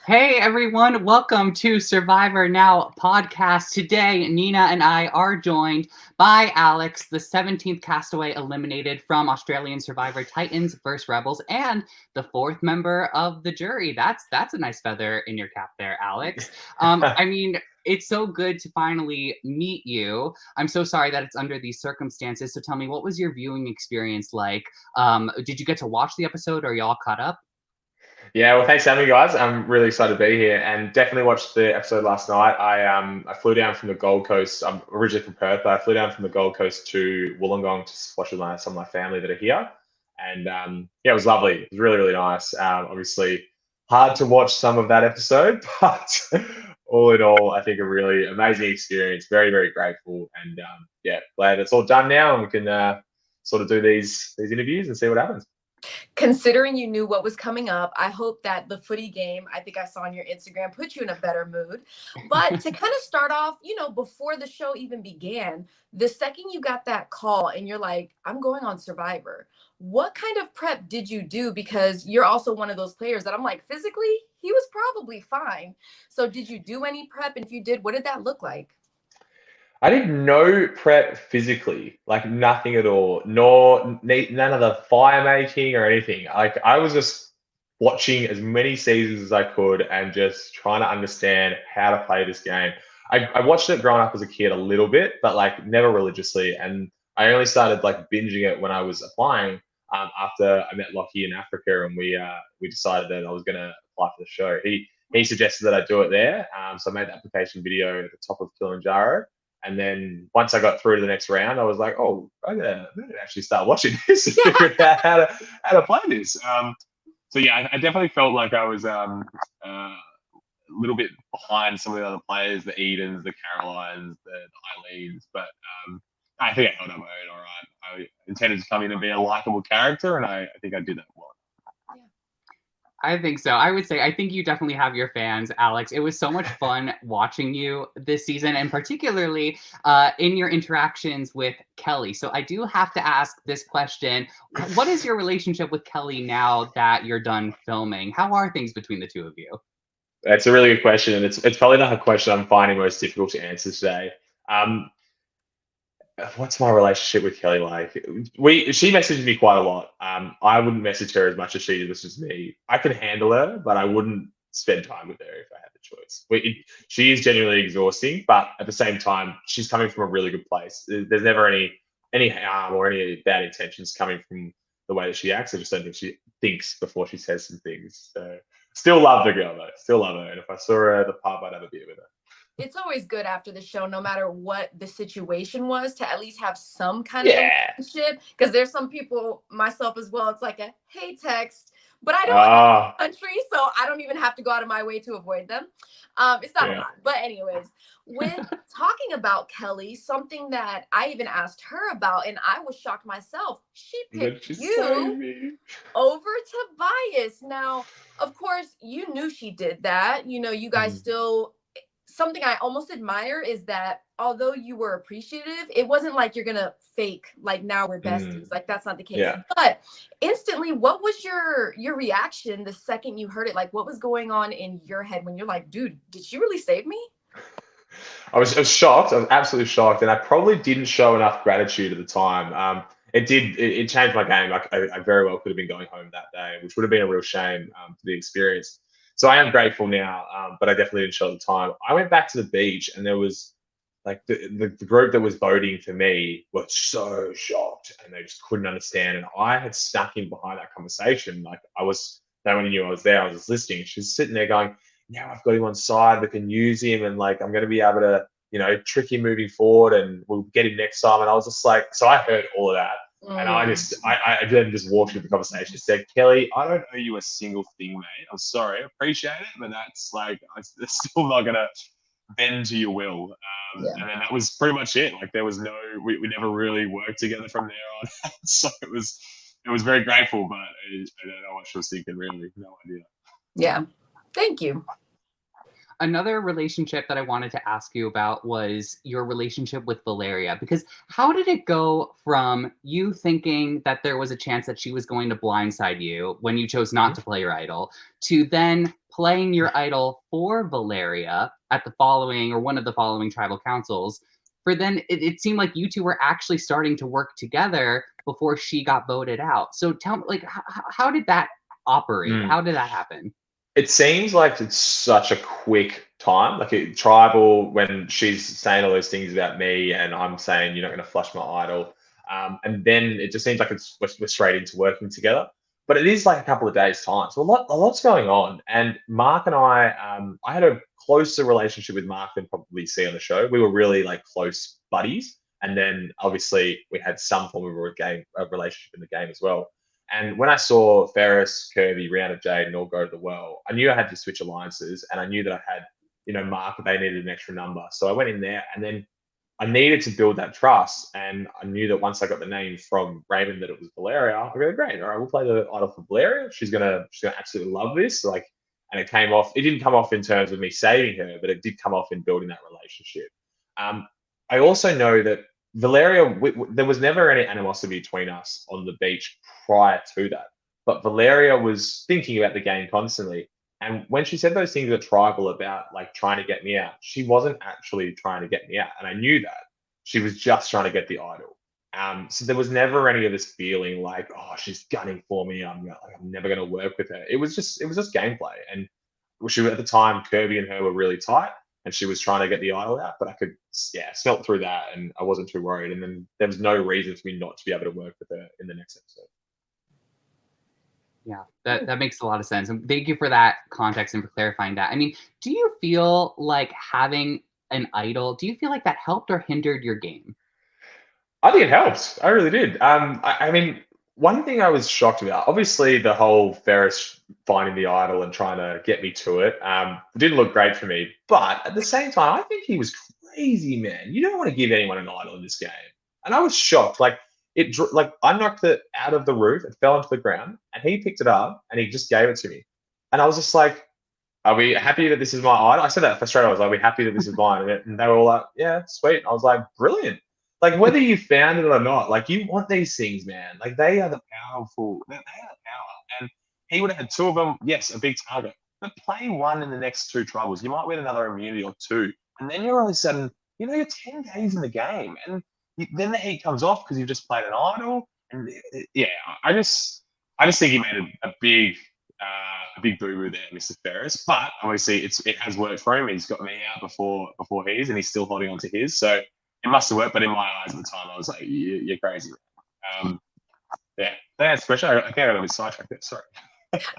Hey everyone, welcome to Survivor Now podcast. Today, Nina and I are joined by Alex, the 17th castaway eliminated from Australian Survivor Titans vs Rebels, and the fourth member of the jury. That's a nice feather in your cap there, Alex. I mean, it's so good to finally meet you. I'm so sorry that it's under these circumstances. So tell me, what was your viewing experience like? Did you get to watch the episode? Are y'all caught up? Yeah, well, thanks for having me, guys. I'm really excited to be here, and definitely watched the episode last night. I flew down from the Gold Coast. I'm originally from Perth, but I flew down from the Gold Coast to Wollongong to watch with some of my family that are here, and yeah, it was lovely. It was really really nice. Obviously, hard to watch some of that episode, but all in all, I think a really amazing experience. Very very grateful, and yeah, glad it's all done now, and we can sort of do these interviews and see what happens. Considering you knew what was coming up, I hope that the footy game, I think I saw on your Instagram, put you in a better mood. But to kind of start off, before the show even began, the second you got that call and you're like, I'm going on Survivor, what kind of prep did you do? Because you're also one of those players that I'm like, physically, he was probably fine. So did you do any prep? And if you did, what did that look like? I did no prep physically, like nothing at all, nor none of the fire making or anything. Like I was just watching as many seasons as I could and just trying to understand how to play this game. I watched it growing up as a kid a little bit, but like never religiously. And I only started like binging it when I was applying after I met Lockie in Africa, and we decided that I was going to apply for the show. He suggested that I do it there, so I made the application video at the top of Kilimanjaro. And then once I got through to the next round, I was like, oh, I'm gonna actually start watching this and figure out how to play this. So yeah, I definitely felt like I was a little bit behind some of the other players, the Edens, the Carolines, the Eileens, but I think I held up my own all right. I intended to come in and be a likable character, and I think I did that well. I think so. I would say I think you definitely have your fans, Alex. It was so much fun watching you this season, and particularly in your interactions with Kelly. So I do have to ask this question: what is your relationship with Kelly now that you're done filming? How are things between the two of you? That's a really good question, and it's probably not a question I'm finding most difficult to answer today. Um, what's my relationship with Kelly like? She messages me quite a lot. I wouldn't message her as much as she messages me. I can handle her, but I wouldn't spend time with her if I had the choice. She is genuinely exhausting, but at the same time, she's coming from a really good place. There's never any harm or any bad intentions coming from the way that she acts. I just don't think she thinks before she says some things. So still love the girl though. Still love her. And if I saw her at the pub, I'd have a beer with her. It's always good after the show, no matter what the situation was, to at least have some kind of Yeah. relationship. Because there's some people, myself as well, it's like a hey text, but I don't live Ah, in the country, so I don't even have to go out of my way to avoid them. It's not a yeah. lot. But anyways, with talking about Kelly, something that I even asked her about, and I was shocked myself, she Did picked she you save me? over Tobias. Now, of course, you knew she did that. You guys Mhm. still, something I almost admire is that although you were appreciative, it wasn't like you're gonna fake like now we're Mm, besties. Like that's not the case. yeah. But instantly, what was your reaction the second you heard it? Like what was going on in your head when you're like, dude, did she really save me? I was shocked. I was absolutely shocked, and I probably didn't show enough gratitude at the time. It changed my game. Like I very well could have been going home that day, which would have been a real shame for the experience. So I am grateful now, but I definitely didn't show at the time. I went back to the beach, and there was like the group that was voting for me were so shocked, and they just couldn't understand. And I had stuck in behind that conversation. Like no one knew I was there. I was just listening. She's sitting there going, now I've got him on side. We can use him, and like I'm going to be able to, trick him moving forward, and we'll get him next time. And I was just like, so I heard all of that, and I then just walked into the conversation. Said, Kelly, I don't owe you a single thing, mate. I'm sorry, I appreciate it, but that's like I'm still not going to bend to your will. Yeah. And then that was pretty much it. Like there was we never really worked together from there on. So it was very grateful, but I don't know what she was thinking. Really, no idea. Yeah. Thank you. Another relationship that I wanted to ask you about was your relationship with Valeria, because how did it go from you thinking that there was a chance that she was going to blindside you when you chose not to play your idol to then playing your idol for Valeria at the following or one of the following tribal councils. For then it seemed like you two were actually starting to work together before she got voted out. So tell me, like, how did that operate? Mm. How did that happen? It seems like it's such a quick time. Like tribal, when she's saying all those things about me, and I'm saying you're not going to flush my idol, and then it just seems like we're straight into working together. But it is like a couple of days time, so a lot's going on. And Mark and I had a closer relationship with Mark than probably see on the show. We were really like close buddies, and then obviously we had some form of a relationship in the game as well. And when I saw Ferris, Kirby, Rihanna Jade, and all go to the well, I knew I had to switch alliances, and I knew that I had, Mark, they needed an extra number. So I went in there, and then I needed to build that trust. And I knew that once I got the name from Raymond that it was Valeria, I go, great, all right, we'll play the idol for Valeria. She's gonna absolutely love this. Like, and it came off. It didn't come off in terms of me saving her, but it did come off in building that relationship. I also know that Valeria, there was never any animosity between us on the beach prior to that. But Valeria was thinking about the game constantly. And when she said those things at tribal about like trying to get me out, she wasn't actually trying to get me out. And I knew that. She was just trying to get the idol. So there was never any of this feeling like, oh, she's gunning for me. I'm never going to work with her. It was just gameplay. And she, at the time, Kirby and her were really tight, and she was trying to get the idol out. But I could, smelt through that, and I wasn't too worried. And then there was no reason for me not to be able to work with her in the next episode. Yeah, that makes a lot of sense. And thank you for that context and for clarifying that. I mean, do you feel like having an idol, do you feel like that helped or hindered your game? I think it helps. I really did. I mean, one thing I was shocked about, obviously, the whole Ferris finding the idol and trying to get me to it, didn't look great for me. But at the same time, I think he was crazy, man. You don't want to give anyone an idol in this game. And I was shocked. Like I knocked it out of the roof, it fell onto the ground, and he picked it up and he just gave it to me. And I was just like, "Are we happy that this is my idol?" I said that for straight. I was like, "Are we happy that this is mine?" And they were all like, "Yeah, sweet." I was like, "Brilliant." Like, whether you found it or not, like, you want these things, man. Like, they are the powerful. They are the power. And he would have had two of them. Yes, a big target. But play one in the next two troubles. You might win another immunity or two, and then you're all of a sudden, you're 10 days in the game, and then the heat comes off because you've just played an idol. And yeah, I just think he made a big boo boo there, Mr. Ferris. But obviously, it has worked for him. He's got me out before his, and he's still holding on to his. So it must have worked. But in my eyes at the time, I was like, "You're crazy." Yeah, that's the question. I think I got a bit sidetracked there. Sorry.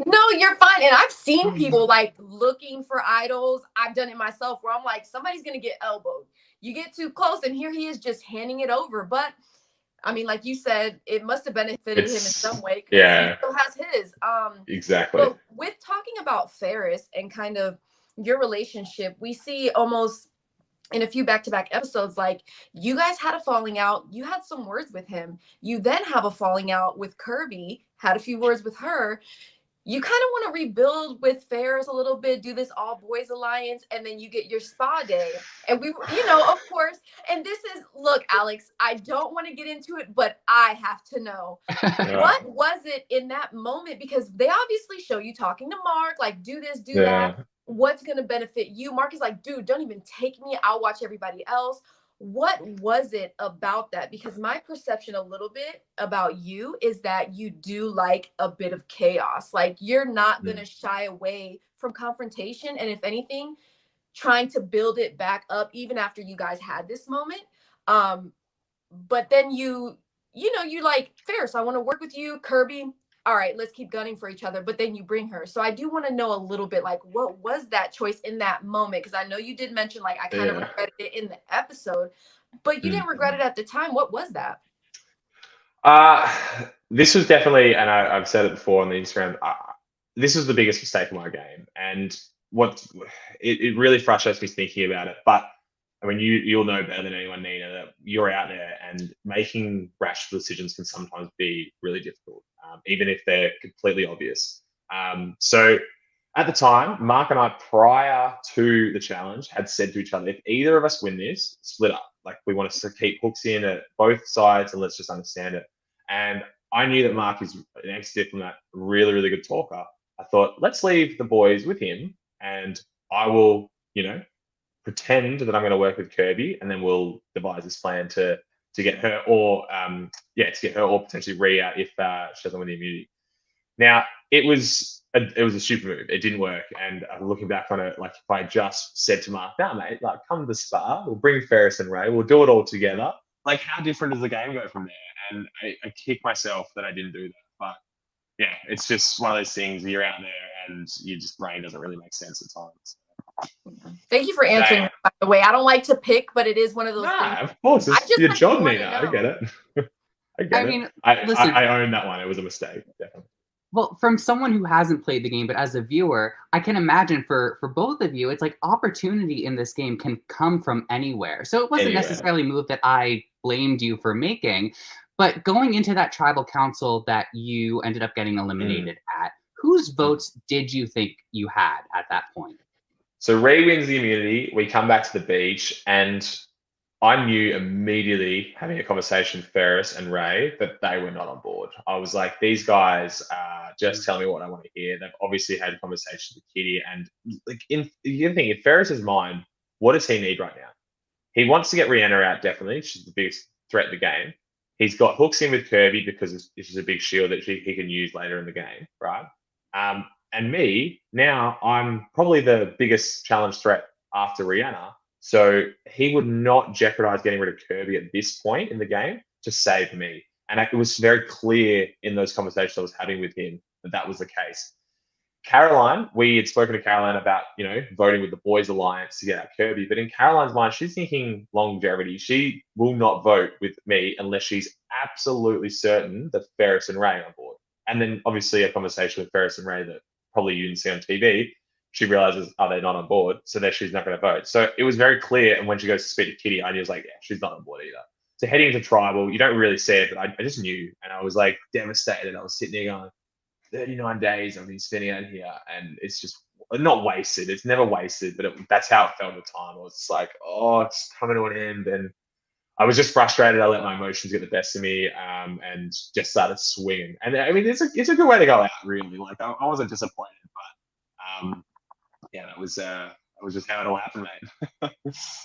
No, you're fine. And I've seen people like looking for idols. I've done it myself where I'm like, somebody's going to get elbowed. You get too close, and here he is just handing it over. But I mean, like you said, it must have benefited him in some way because he still has his. Exactly. But with talking about Ferris and kind of your relationship, we see almost in a few back-to-back episodes, like you guys had a falling out. You had some words with him. You then have a falling out with Kirby, had a few words with her. You kind of want to rebuild with Ferris a little bit, do this all boys alliance, and then you get your spa day. And we, of course, and this is, look, Alex, I don't want to get into it, but I have to know. What was it in that moment? Because they obviously show you talking to Mark, like, do this, do that. What's going to benefit you? Mark is like, dude, don't even take me. I'll watch everybody else. What was it about that? Because my perception a little bit about you is that you do like a bit of chaos. Like, you're not going to shy away from confrontation. And if anything, trying to build it back up even after you guys had this moment. But then you like, Ferris, I want to work with you. Kirby, all right, let's keep gunning for each other. But then you bring her. So I do want to know a little bit, like, what was that choice in that moment? Because I know you did mention, like, I kind of regretted it in the episode, but you didn't regret it at the time. What was that? This was definitely, and I've said it before on the Instagram, this was the biggest mistake of my game. And it really frustrates me thinking about it. But I mean, you'll know better than anyone, Nina, that you're out there and making rash decisions can sometimes be really difficult, even if they're completely obvious. So at the time, Mark and I, prior to the challenge, had said to each other, if either of us win this, split up. Like, we want to keep hooks in at both sides and let's just understand it. And I knew that Mark is an ex-diplomat, really, really good talker. I thought, let's leave the boys with him, and I will, pretend that I'm going to work with Kirby, and then we'll devise this plan to get her, or to get her, or potentially Rhea if she doesn't win the immunity. Now, it was a super move. It didn't work, and looking back on it, like if I just said to Mark, "Nah, mate, like come to the spa, we'll bring Ferris and Ray, we'll do it all together." Like, how different does the game go from there? And I kick myself that I didn't do that, but yeah, it's just one of those things. You're out there, and your just brain doesn't really make sense at times. Thank you for answering that, by the way. I don't like to pick, but it is one of those things. Of course, it's your job, Nina. I get it. I mean, listen, I own that one. It was a mistake, definitely. Well, from someone who hasn't played the game, but as a viewer, I can imagine for both of you, it's like opportunity in this game can come from anywhere. So it wasn't necessarily a move that I blamed you for making, but going into that tribal council that you ended up getting eliminated at, whose votes did you think you had at that point? So Ray wins the immunity. We come back to the beach, and I knew immediately, having a conversation with Ferris and Ray, that they were not on board. I was like, these guys just tell me what I want to hear. They've obviously had conversations with Kitty, and like you think in Ferris's mind, what does he need right now? He wants to get Rihanna out, definitely. She's the biggest threat in the game. He's got hooks in with Kirby because this is a big shield that he can use later in the game, right? And me, now I'm probably the biggest challenge threat after Rihanna. So he would not jeopardize getting rid of Kirby at this point in the game to save me. And it was very clear in those conversations I was having with him that that was the case. Caroline, we had spoken to Caroline about, voting with the Boys Alliance to get out Kirby. But in Caroline's mind, she's thinking longevity. She will not vote with me unless she's absolutely certain that Ferris and Ray are on board. And then obviously a conversation with Ferris and Ray that probably you didn't see on TV, she realizes, are they not on board? So that she's not going to vote. So it was very clear. And when she goes to speak to Kitty, I knew, like, yeah, she's not on board either. So heading into tribal, you don't really see it, but I just knew. And I was like devastated. I was sitting there going, 39 days I've been spending out here. And it's just not wasted. It's never wasted, but that's how it felt at the time. I was just like, oh, it's coming to an end. And I was just frustrated. I let my emotions get the best of me, and just started swinging. And I mean, it's a good way to go out, really. Like I wasn't disappointed, but that was just how it all happened, mate.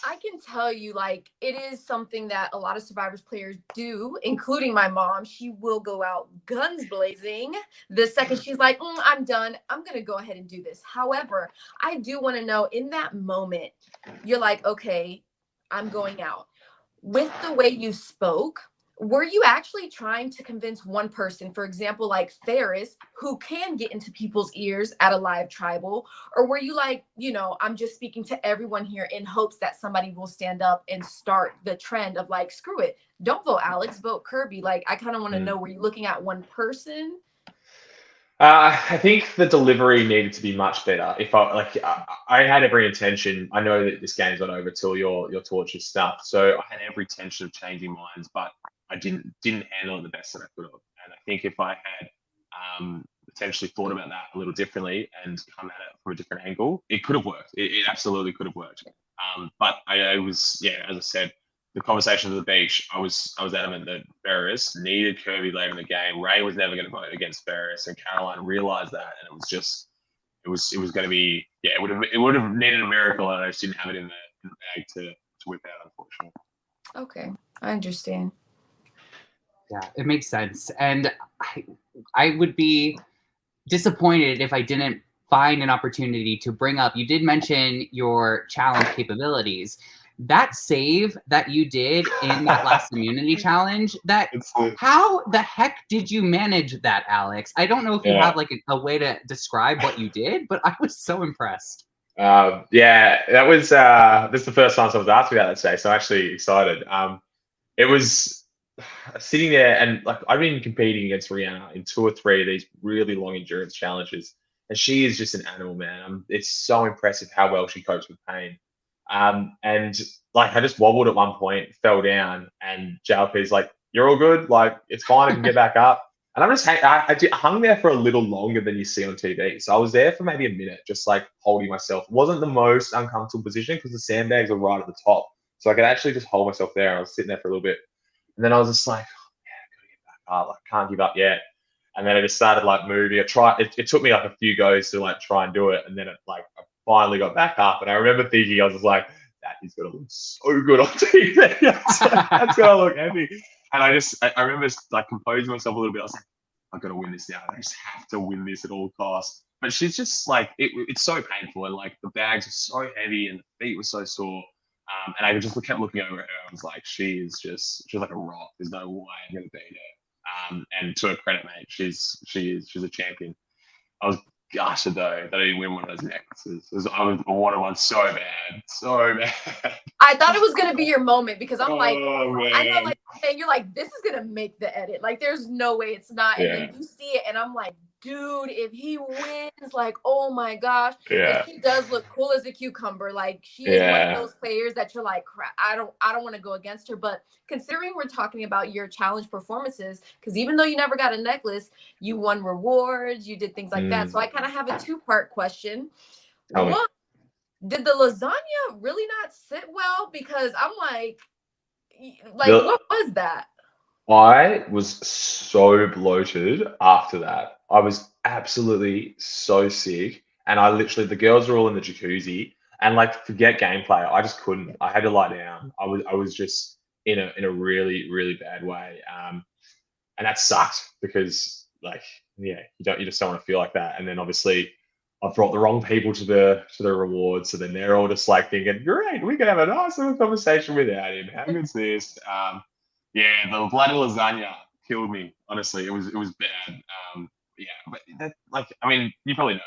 I can tell you, like, it is something that a lot of Survivors players do, including my mom. She will go out guns blazing the second she's like, I'm done. I'm going to go ahead and do this. However, I do want to know, in that moment, you're like, okay, I'm going out. With the way you spoke, were you actually trying to convince one person, for example, like Ferris, who can get into people's ears at a live tribal? Or were you like, I'm just speaking to everyone here in hopes that somebody will stand up and start the trend of like, screw it, don't vote Alex, vote Kirby? Like, I kind of want to know, were you looking at one person? I think the delivery needed to be much better. If I had every intention. I know that this game's not over till your torch is stuffed. So I had every intention of changing minds, but I didn't handle it the best that I could have. And I think if I had potentially thought about that a little differently and come at it from a different angle, it could have worked. It absolutely could have worked. But I was, as I said, the conversation at the beach, I was adamant that Ferris needed Kirby later in the game. Ray was never going to vote against Ferris, and Caroline realized that, and it was going to be, it would have needed a miracle, and I just didn't have it in the bag to whip out, unfortunately. Okay, I understand. Yeah, it makes sense. And I would be disappointed if I didn't find an opportunity to bring up, you did mention your challenge capabilities. That save that you did in that last immunity challenge, how the heck did you manage that, Alex? I don't know if you have like a way to describe what you did, but I was so impressed. That was this is the first time someone's asked me about that today, so I'm actually excited. It was sitting there, and like I've been competing against Rihanna in 2 or 3 of these really long endurance challenges, and she is just an animal, man. It's so impressive how well she copes with pain. And like I just wobbled at one point, fell down, and JLP's like, "You're all good, like it's fine, I can get back up." And I'm just I hung there for a little longer than you see on TV. So I was there for maybe a minute, just like holding myself. It wasn't the most uncomfortable position because the sandbags were right at the top, so I could actually just hold myself there. I was sitting there for a little bit, and then I was just like, "Oh, yeah, I gotta get back up. I can't give up yet." and then I just started like moving. It took me like a few goes to like try and do it, and then it like I finally got back up. And I remember thinking, I was just like, that is gonna look so good on TV. That's gonna look heavy. And I remember like composing myself a little bit. I was like, I've got to win this now. I just have to win this at all costs. But she's just like, it's so painful. And like the bags are so heavy and the feet were so sore. And I just kept looking over at her. I was like, she's like a rock. There's no way I'm going to beat her. And to her credit, mate, she's a champion. I was gutted though that I didn't win one of those necklaces. I wanted one so bad, so bad. I thought it was gonna be your moment because I'm like, man. I know, like, and you're like, this is gonna make the edit. Like, there's no way it's not. And then you see it, and I'm like, dude, if he wins, like, oh my gosh. Yeah. And she does look cool as a cucumber. Like, she is one of those players that you're like, crap, I don't want to go against her. But considering we're talking about your challenge performances, because even though you never got a necklace, you won rewards, you did things like that. So I kind of have a two-part question. One, did the lasagna really not sit well? Because I'm like what was that? I was so bloated after that. I was absolutely so sick. And the girls were all in the jacuzzi, and like, forget gameplay. I just couldn't. I had to lie down. I was just in a really, really bad way. And that sucked because like, yeah, you just don't want to feel like that. And then obviously I've brought the wrong people to the rewards, so then they're all just like thinking, great, we can have a nice little conversation without him. How good's this? Yeah, the bloody lasagna killed me. Honestly, it was bad. Yeah, but that, like, I mean, you probably know,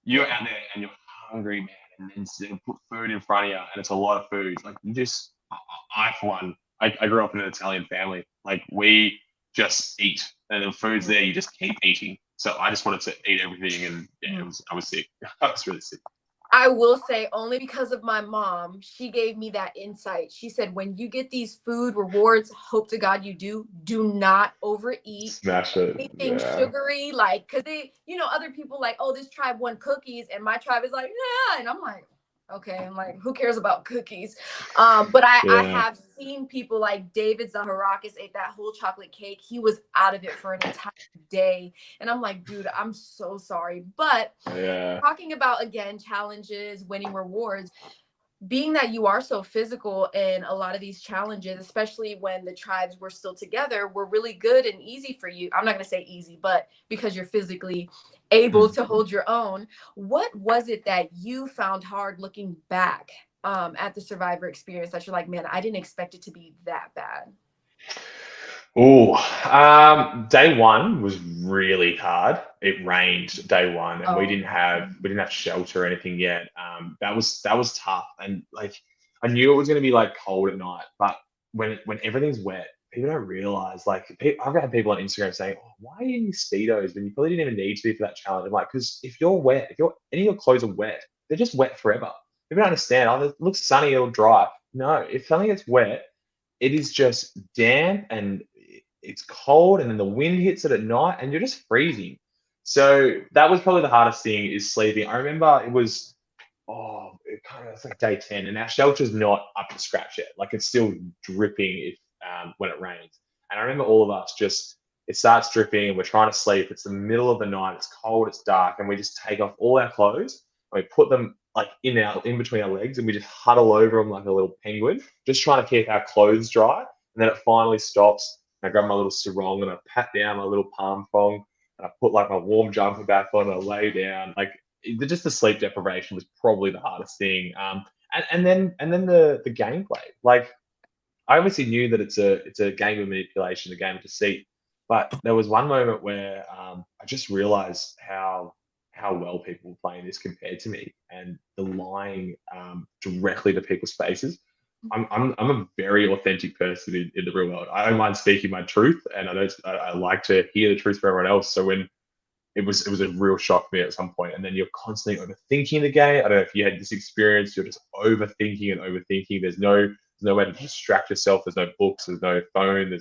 you're out there and you're hungry, man, and then they put food in front of you, and it's a lot of food. Like, I for one, I grew up in an Italian family. Like, we just eat, and the food's there, you just keep eating. So I just wanted to eat everything, and yeah, I was sick. I was really sick. I will say, only because of my mom, she gave me that insight. She said, when you get these food rewards, hope to God you do not overeat. Smash it. Anything sugary, like, because other people like, oh, this tribe won cookies, and my tribe is like, yeah. And I'm like, okay, I'm like, who cares about cookies? But I have seen people like David Zaharakis ate that whole chocolate cake. He was out of it for an entire day. And I'm like, dude, I'm so sorry. But talking about, again, challenges, winning rewards, being that you are so physical in a lot of these challenges, especially when the tribes were still together, were really good and easy for you. I'm not going to say easy, but because you're physically able to hold your own. What was it that you found hard looking back at the Survivor experience that you're like, man, I didn't expect it to be that bad? Day one was really hard. It rained day one, and we didn't have shelter or anything yet. That was tough, and like, I knew it was going to be like cold at night, but when everything's wet, people don't realize. Like, I've had people on Instagram saying, "Oh, why are you in Speedos when you probably didn't even need to be for that challenge?" I'm like, because if you're wet, if any of your clothes are wet, they're just wet forever. People don't understand. Oh, it looks sunny, it'll dry. No, if something gets wet, it is just damp and it's cold, and then the wind hits it at night, and you're just freezing. So that was probably the hardest thing, is sleeping. I remember it was it's like day 10, and our shelter's not up to scratch yet. Like, it's still dripping when it rains. And I remember all of us it starts dripping, and we're trying to sleep. It's the middle of the night. It's cold. It's dark, and we just take off all our clothes. And we put them like in between our legs, and we just huddle over them like a little penguin, just trying to keep our clothes dry. And then it finally stops. I grab my little sarong, and I pat down my little palm thong, and I put like my warm jumper back on, and I lay down. Like, just the sleep deprivation was probably the hardest thing. And then the gameplay. Like, I obviously knew that it's a game of manipulation, a game of deceit. But there was one moment where I just realized how well people were playing this compared to me, and the lying directly to people's faces. I'm a very authentic person in the real world. I don't mind speaking my truth, and I like to hear the truth from everyone else. So when it was a real shock for me at some point, and then you're constantly overthinking the game. I don't know if you had this experience. You're just overthinking and overthinking. There's no way to distract yourself. There's no books. There's no phone.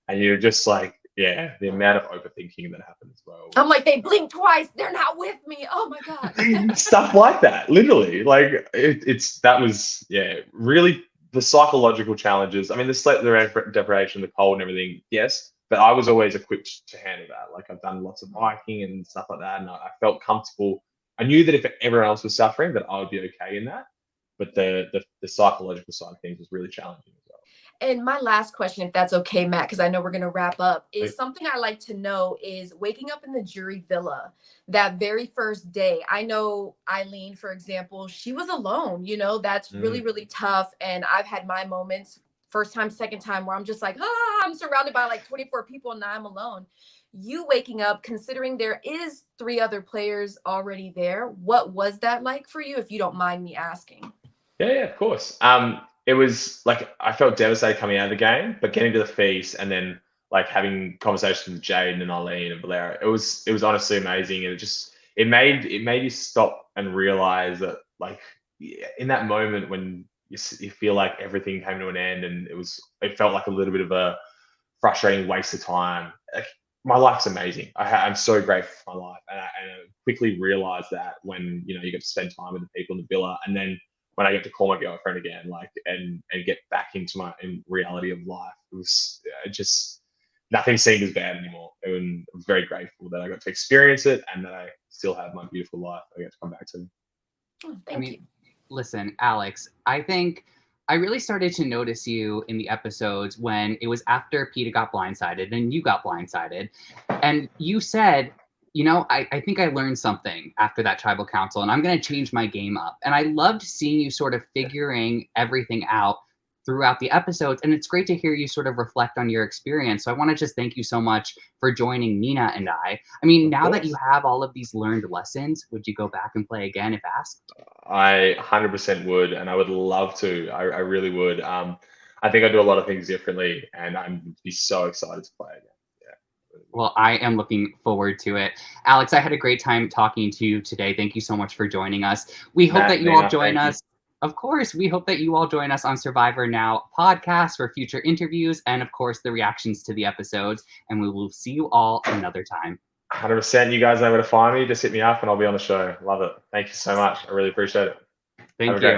And you're just like, yeah, the amount of overthinking that happens as well. I'm like, they blink twice. They're not with me. Oh my God. Stuff like that, literally. Like, that was really the psychological challenges. I mean, the sleep deprivation, the cold and everything, yes, but I was always equipped to handle that. Like I've done lots of hiking and stuff like that, and I felt comfortable. I knew that if everyone else was suffering, that I would be okay in that. But the psychological side of things was really challenging as well. And my last question, if that's okay, Matt, because I know we're going to wrap up, is Please. something I like to know is waking up in the jury villa that very first day. I know Eileen, for example, she was alone. You know, that's really, really tough. And I've had my moments, first time, second time, where I'm just like, I'm surrounded by like 24 people and now I'm alone. You waking up, considering there is 3 other players already there, what was that like for you, if you don't mind me asking? Yeah, of course. It was like I felt devastated coming out of the game, but getting to the feast and then like having conversations with Jaden and Eileen and Valera, it was honestly amazing, and it made you stop and realize that like in that moment when you feel like everything came to an end, and it felt like a little bit of a frustrating waste of time. Like my life's amazing. I'm so grateful for my life, and I quickly realized that when you get to spend time with the people in the villa, and then when I get to call my girlfriend again, like and get back into my reality of life, it was just nothing seemed as bad anymore. And I'm very grateful that I got to experience it, and that I still have my beautiful life I get to come back to. Oh, thank you. Listen, Alex, I think I really started to notice you in the episodes when it was after Peter got blindsided and you got blindsided. And you said, I think I learned something after that tribal council and I'm going to change my game up. And I loved seeing you sort of figuring everything out throughout the episodes. And it's great to hear you sort of reflect on your experience. So I want to just thank you so much for joining Nina and I. I mean, now that you have all of these learned lessons, would you go back and play again if asked? I 100% would, and I would love to. I really would. I think I do a lot of things differently, and I'd be so excited to play again. Yeah. Well, I am looking forward to it. Alex, I had a great time talking to you today. Thank you so much for joining us. We hope Matt, that you all Nina, join thank you. us. Of course, we hope that you all join us on Survivor Now podcast for future interviews and, of course, the reactions to the episodes. And we will see you all another time. 100%. You guys know where to find me. Just hit me up and I'll be on the show. Love it. Thank you so much. I really appreciate it. Have Thank a great you. day.